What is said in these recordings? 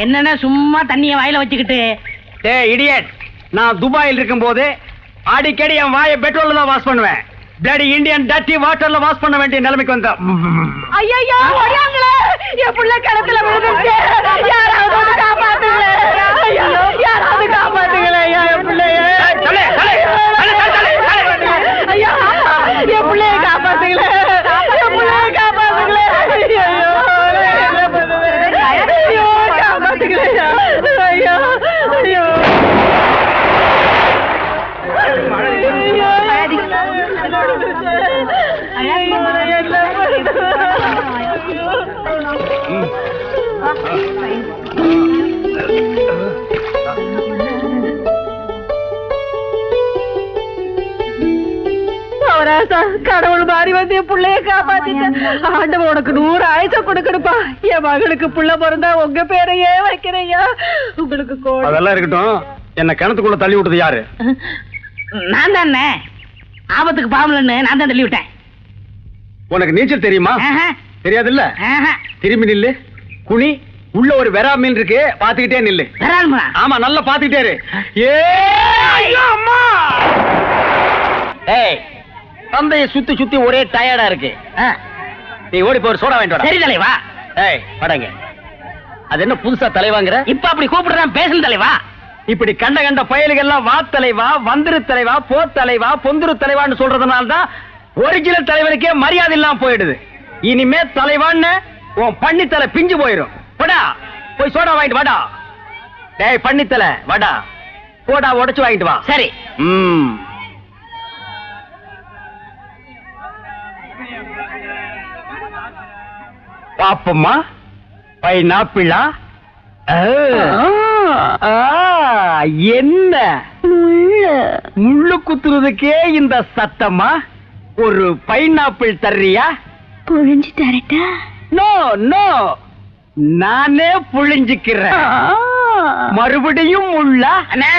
என்னன்னா சும்மா தண்ணிய வாயில வச்சுக்கிட்டு. டேய் இடியட், நான் துபாயில் இருக்கும்போது அடிக்கடி என் வாயை பெட்ரோல்ல தான் வாஷ் பண்ணுவேன். பிளடி இந்தியன் டர்ட்டி வாட்டர்ல வாஷ் பண்ண வேண்டிய நிலைமைக்கு வந்தேன். ஐயோ ஓடியாங்களே, என் புள்ள கிணத்துல விழுந்துச்சு. யாராவது வந்து காப்பாத்துங்களே. ஐயோ யாராவது காப்பாத்துங்களே. என் பிள்ளைய ஐயோ என் பிள்ளைய காப்பாத்துங்களே. என் பிள்ளைய காப்பாத்துங்களே. ஐயோ காப்பாத்துங்களே. ஐயோ ஐயோ கடவுள் மாறி வந்து என் பிள்ளைய காப்பாத்திட்டேன். ஆண்டவன் உனக்கு 100 ஆயுச கொடுக்கணுப்பா. என் மகளுக்கு புள்ள பிறந்தா உங்க பேரையே வைக்கிறையா. உங்களுக்கு அதெல்லாம் இருக்கட்டும். என்ன கிணத்துக்குள்ள தள்ளி விட்டது யாரு? நான் தானே. ஆபத்துக்கு பாவலன்னு நான் தான் தள்ளி விட்டேன். உனக்கு நீச்சல் தெரியுமா? தெரியாது இல்ல. திரும்பி நில்லு, குனி. உள்ள ஒரு வெரா மீன் இருக்கு, பாத்துக்கிட்டே நில்லு. ஆமா, நல்லா பாத்துக்கிட்டே இரு. ஏய், தந்தைய சுத்தி சுத்தி ஒரே டயர்டா இருக்கு. நீ ஓடி போய் சோடா வாங்கிட்டு வா. சரி தலைவா. ஏய் படங்க, அது என்ன புதுசா தலைவாங்கற? இப்ப அப்படி கூப்பிடுறேன், பேசணும் தலைவா. இப்படி கண்ட கண்ட பயலுகள் எல்லாம் வா தலைவா, வந்துரு தலைவா, போ தலைவா, பொந்துரு தலைவான்னு சொல்றதுனால தான் ஒரிஜினல் தலைவனுக்கே மரியாதை இல்லாம போயிடுது. இனிமே தலைவான்னு உன் பண்ணித்தலை பிஞ்சு போயிடும். போடா போய் சோடா வாங்கிட்டு வாடா. டேய் பண்ணித்தலை வாடா, போடா உடைச்சு வாங்கிட்டு வா. சரி. பாப்பம்மா, பைனாப்பிளா? என்ன முள்ளு குத்துறதுக்கே இந்த சத்தமா? ஒரு பைனாப்பிள் தர்றியா? புழிஞ்சு தரட்டா? நோ நோ, நானே புழிஞ்சுக்கிறேன். மறுபடியும் முள்ளா? அண்ணே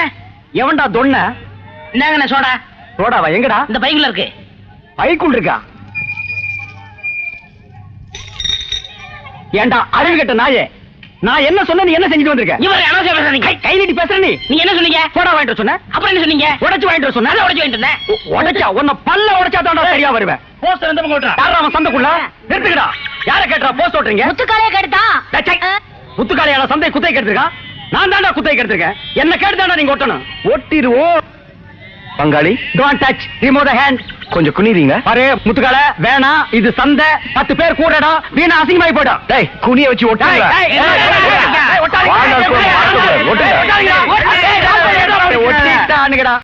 எவன்டா தொன்ன? என்னங்கண்ணே சோடா? சோடாவா? எங்கடா? இந்த பைக்குள்ள இருக்கு. பைக்குள் இருக்கா? ஏண்டா அறிவு கட்ட நாயே, நான் என்ன சொன்ன நீ என்ன செஞ்சுட்டு வந்திருக்க? இவர் அனாவசிய பேசுறீங்க. கை நீட்டி பேசுற நீ. நீங்க என்ன சொன்னீங்க? சோடா வாங்கிட்டு சொன்ன. அப்புறம் என்ன சொன்னீங்க? உடைச்சு வாங்கிட்டு சொன்ன. அத உடைச்சு வாங்கிட்டு வந்தேன். உடைச்சா உன்ன பல்ல உடைச்சா தான்டா சரியா வருவேன். போஸ்டர் எந்த பக்கம் ஓட்றா? யாரா அவன் சந்தைக்குள்ள? நிறுத்துக்கடா. யார கேட்றா போஸ்ட் ஓட்றீங்க? முத்துக்காலைய கேட்டா? முத்துக்காலையால சந்தை குத்தை கேட்டிருக்கா? நான் தான்டா குத்தை கேட்டிருக்கேன். என்ன கேட்டு தான்டா நீங்க ஓட்டணும். ஓட்டிடுவோம். பங்காளி, don't touch, remove the hand. கொஞ்சம் குனிறீங்க. பாரு முத்துக்கால, வேணாம், இது சந்தை. 10 பேர் கூடடா, வீணா அசிங்கமாயி போடா. டேய் குனிய வச்சு ஓட்டாத.